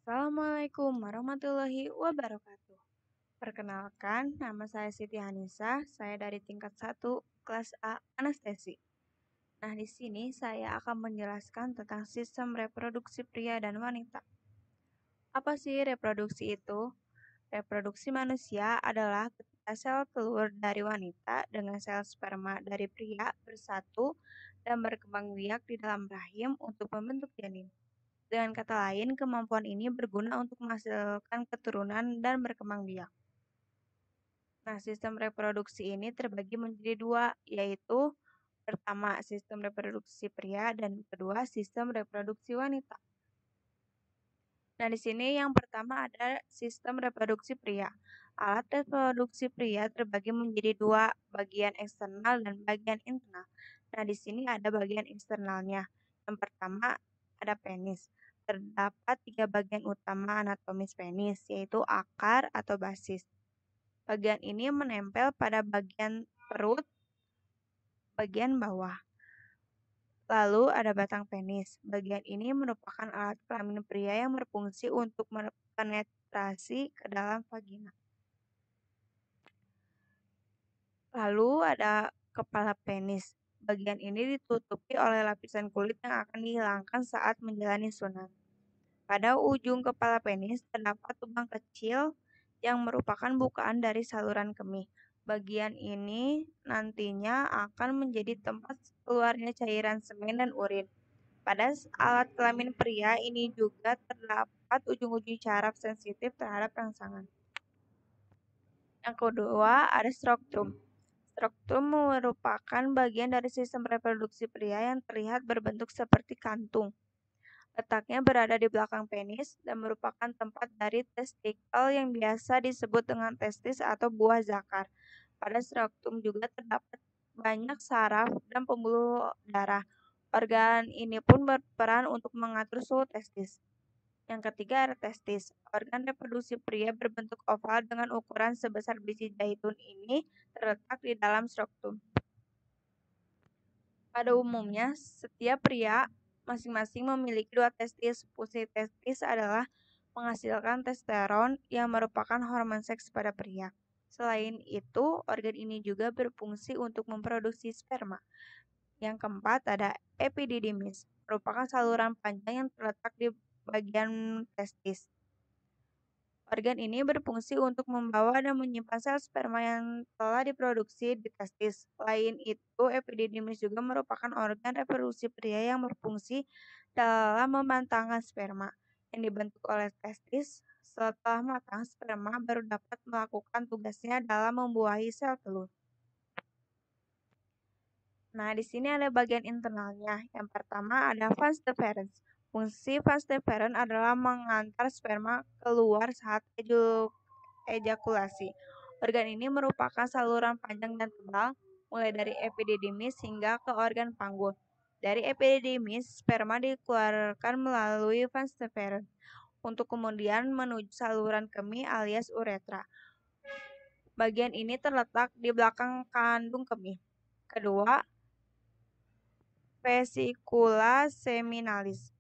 Assalamualaikum warahmatullahi wabarakatuh. Perkenalkan, nama saya Siti Hanisa, saya dari tingkat 1, kelas A, anestesi. Nah, di sini saya akan menjelaskan tentang sistem reproduksi pria dan wanita. Apa sih reproduksi itu? Reproduksi manusia adalah ketika sel telur dari wanita dengan sel sperma dari pria bersatu dan berkembang biak di dalam rahim untuk membentuk janin. Dengan kata lain, kemampuan ini berguna untuk menghasilkan keturunan dan berkembang biak. Nah, sistem reproduksi ini terbagi menjadi dua, yaitu pertama sistem reproduksi pria dan kedua sistem reproduksi wanita. Nah, di sini yang pertama ada sistem reproduksi pria. Alat reproduksi pria terbagi menjadi dua, bagian eksternal dan bagian internal. Nah, di sini ada bagian eksternalnya. Yang pertama ada penis. Terdapat tiga bagian utama anatomis penis, yaitu akar atau basis. Bagian ini menempel pada bagian perut bagian bawah. Lalu ada batang penis. Bagian ini merupakan alat kelamin pria yang berfungsi untuk penetrasi ke dalam vagina. Lalu ada kepala penis. Bagian ini ditutupi oleh lapisan kulit yang akan dihilangkan saat menjalani sunat. Pada ujung kepala penis terdapat lubang kecil yang merupakan bukaan dari saluran kemih. Bagian ini nantinya akan menjadi tempat keluarnya cairan semen dan urin. Pada alat kelamin pria ini juga terdapat ujung-ujung syaraf sensitif terhadap rangsangan. Yang kedua ada skrotum. Skrotum merupakan bagian dari sistem reproduksi pria yang terlihat berbentuk seperti kantung. Letaknya berada di belakang penis dan merupakan tempat dari testikel yang biasa disebut dengan testis atau buah zakar. Pada skrotum juga terdapat banyak saraf dan pembuluh darah. Organ ini pun berperan untuk mengatur suhu testis. Yang ketiga ada testis. Organ reproduksi pria berbentuk oval dengan ukuran sebesar biji zaitun ini terletak di dalam skrotum. Pada umumnya, setiap pria masing-masing memiliki dua testis. Fungsi testis adalah menghasilkan testosteron yang merupakan hormon seks pada pria. Selain itu, organ ini juga berfungsi untuk memproduksi sperma. Yang keempat ada epididymis, merupakan saluran panjang yang terletak di bagian testis. Organ ini berfungsi untuk membawa dan menyimpan sel sperma yang telah diproduksi di testis. Selain itu, epididymis juga merupakan organ reproduksi pria yang berfungsi dalam memantangkan sperma yang dibentuk oleh testis. Setelah matang, sperma baru dapat melakukan tugasnya dalam membuahi sel telur. Nah, di sini ada bagian internalnya. Yang pertama ada vas deferens. Fungsi vas deferens adalah mengantar sperma keluar saat ejakulasi. Organ ini merupakan saluran panjang dan tebal, mulai dari epididymis hingga ke organ panggul. Dari epididymis, sperma dikeluarkan melalui vas deferens untuk kemudian menuju saluran kemih alias uretra. Bagian ini terletak di belakang kandung kemih. Kedua, Vesicula seminalis.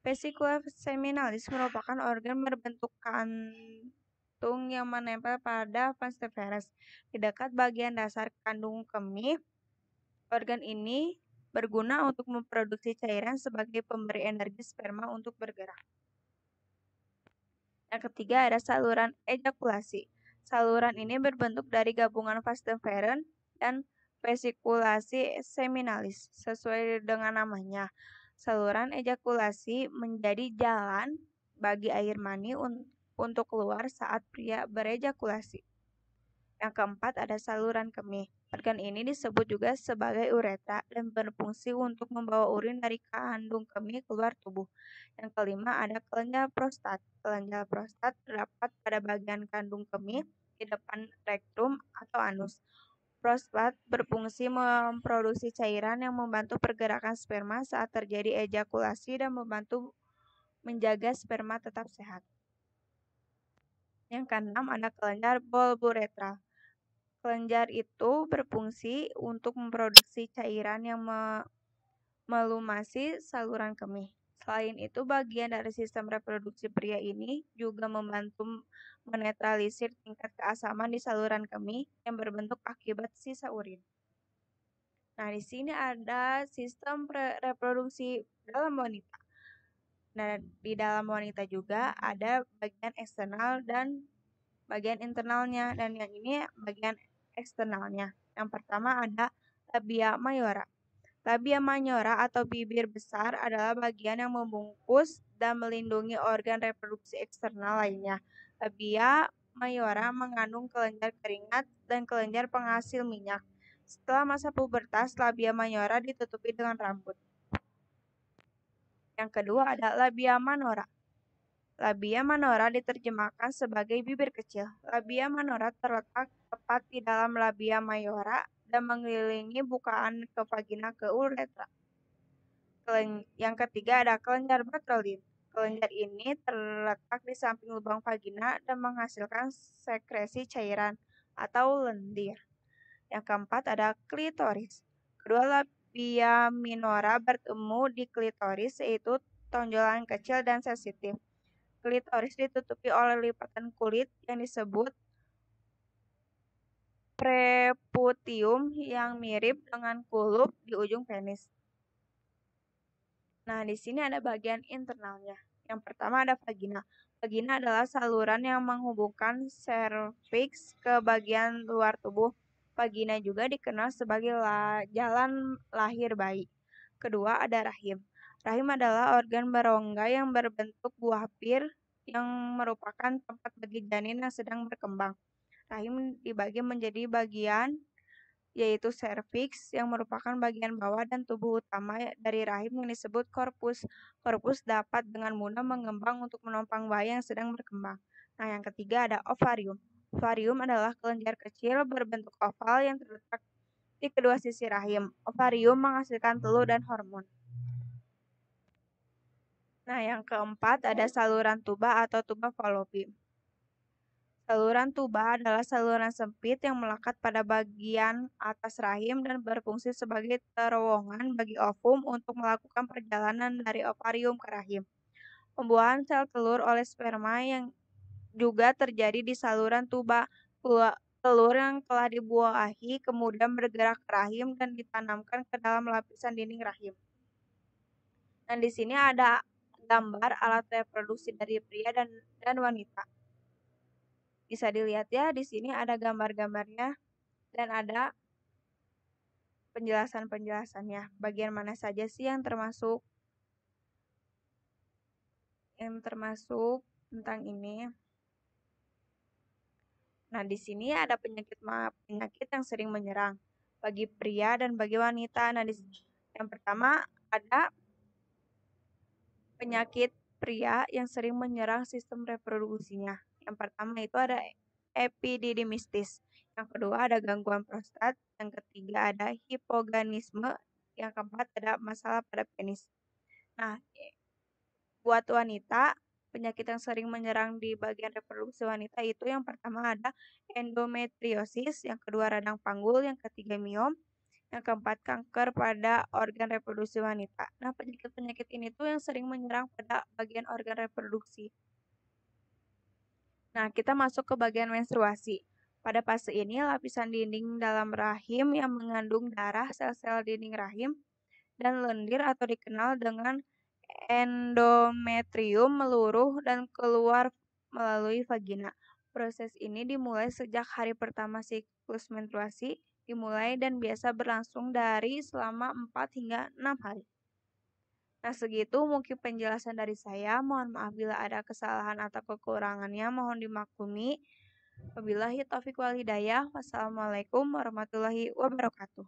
Vesicula seminalis merupakan organ berbentuk kantung yang menempel pada vas deferens di dekat bagian dasar kandung kemih. Organ ini berguna untuk memproduksi cairan sebagai pemberi energi sperma untuk bergerak. Yang ketiga ada saluran ejakulasi. Saluran ini berbentuk dari gabungan vas deferens dan vesikulasi seminalis. Sesuai dengan namanya, saluran ejakulasi menjadi jalan bagi air mani untuk keluar saat pria berejakulasi. Yang keempat ada saluran kemih. Organ ini disebut juga sebagai uretra dan berfungsi untuk membawa urin dari kandung kemih keluar tubuh. Yang kelima ada kelenjar prostat. Kelenjar prostat terdapat pada bagian kandung kemih di depan rektum atau anus. Prostat berfungsi memproduksi cairan yang membantu pergerakan sperma saat terjadi ejakulasi dan membantu menjaga sperma tetap sehat. Yang keenam ada kelenjar bulburetral. Kelenjar itu berfungsi untuk memproduksi cairan yang melumasi saluran kemih. Selain itu, bagian dari sistem reproduksi pria ini juga membantu menetralisir tingkat keasaman di saluran kemih yang berbentuk akibat sisa urin. Nah, di sini ada sistem reproduksi dalam wanita. Nah, di dalam wanita juga ada bagian eksternal dan bagian internalnya. Dan yang ini bagian eksternalnya. Yang pertama ada labia mayora. Labia majora atau bibir besar adalah bagian yang membungkus dan melindungi organ reproduksi eksternal lainnya. Labia majora mengandung kelenjar keringat dan kelenjar penghasil minyak. Setelah masa pubertas, labia majora ditutupi dengan rambut. Yang kedua ada labia minora. Labia minora diterjemahkan sebagai bibir kecil. Labia minora terletak tepat di dalam labia majora dan mengelilingi bukaan ke vagina ke uretra. Yang ketiga ada kelenjar Bartholin. Kelenjar ini terletak di samping lubang vagina dan menghasilkan sekresi cairan atau lendir. Yang keempat ada klitoris. Kedua labia minora bertemu di klitoris, yaitu tonjolan kecil dan sensitif. Klitoris ditutupi oleh lipatan kulit yang disebut preputium yang mirip dengan kulup di ujung penis. Nah, di sini ada bagian internalnya. Yang pertama ada vagina. Vagina adalah saluran yang menghubungkan serviks ke bagian luar tubuh. Vagina juga dikenal sebagai jalan lahir bayi. Kedua ada rahim. Rahim adalah organ berongga yang berbentuk buah pir yang merupakan tempat bagi janin yang sedang berkembang. Rahim dibagi menjadi bagian yaitu serviks yang merupakan bagian bawah dan tubuh utama dari rahim yang disebut korpus. Korpus dapat dengan mudah mengembang untuk menopang bayi yang sedang berkembang. Nah, yang ketiga ada ovarium. Ovarium adalah kelenjar kecil berbentuk oval yang terletak di kedua sisi rahim. Ovarium menghasilkan telur dan hormon. Nah, yang keempat ada saluran tuba atau tuba Fallopi. Saluran tuba adalah saluran sempit yang melekat pada bagian atas rahim dan berfungsi sebagai terowongan bagi ovum untuk melakukan perjalanan dari ovarium ke rahim. Pembuahan sel telur oleh sperma yang juga terjadi di saluran tuba. Telur yang telah dibuahi kemudian bergerak ke rahim dan ditanamkan ke dalam lapisan dinding rahim. Dan di sini ada gambar alat reproduksi dari pria dan wanita. Bisa dilihat ya, di sini ada gambar-gambarnya dan ada penjelasan-penjelasannya. Bagian mana saja sih yang termasuk tentang ini. Nah, di sini ada penyakit yang sering menyerang bagi pria dan bagi wanita. Nah, yang pertama ada penyakit pria yang sering menyerang sistem reproduksinya. Yang pertama itu ada epididymitis. Yang kedua ada gangguan prostat. Yang ketiga ada hipoganisme. Yang keempat ada masalah pada penis. Nah, buat wanita, penyakit yang sering menyerang di bagian reproduksi wanita itu yang pertama ada endometriosis, yang kedua radang panggul, yang ketiga miom, yang keempat kanker pada organ reproduksi wanita. Nah, penyakit-penyakit ini tuh yang sering menyerang pada bagian organ reproduksi. Nah, kita masuk ke bagian menstruasi. Pada fase ini, lapisan dinding dalam rahim yang mengandung darah, sel-sel dinding rahim, dan lendir atau dikenal dengan endometrium meluruh dan keluar melalui vagina. Proses ini dimulai sejak hari pertama siklus menstruasi dimulai dan biasa berlangsung dari selama 4 hingga 6 hari. Nah, segitu mungkin penjelasan dari saya. Mohon maaf bila ada kesalahan atau kekurangannya, mohon dimaklumi. Wabillahi taufiq wal hidayah. Wassalamualaikum warahmatullahi wabarakatuh.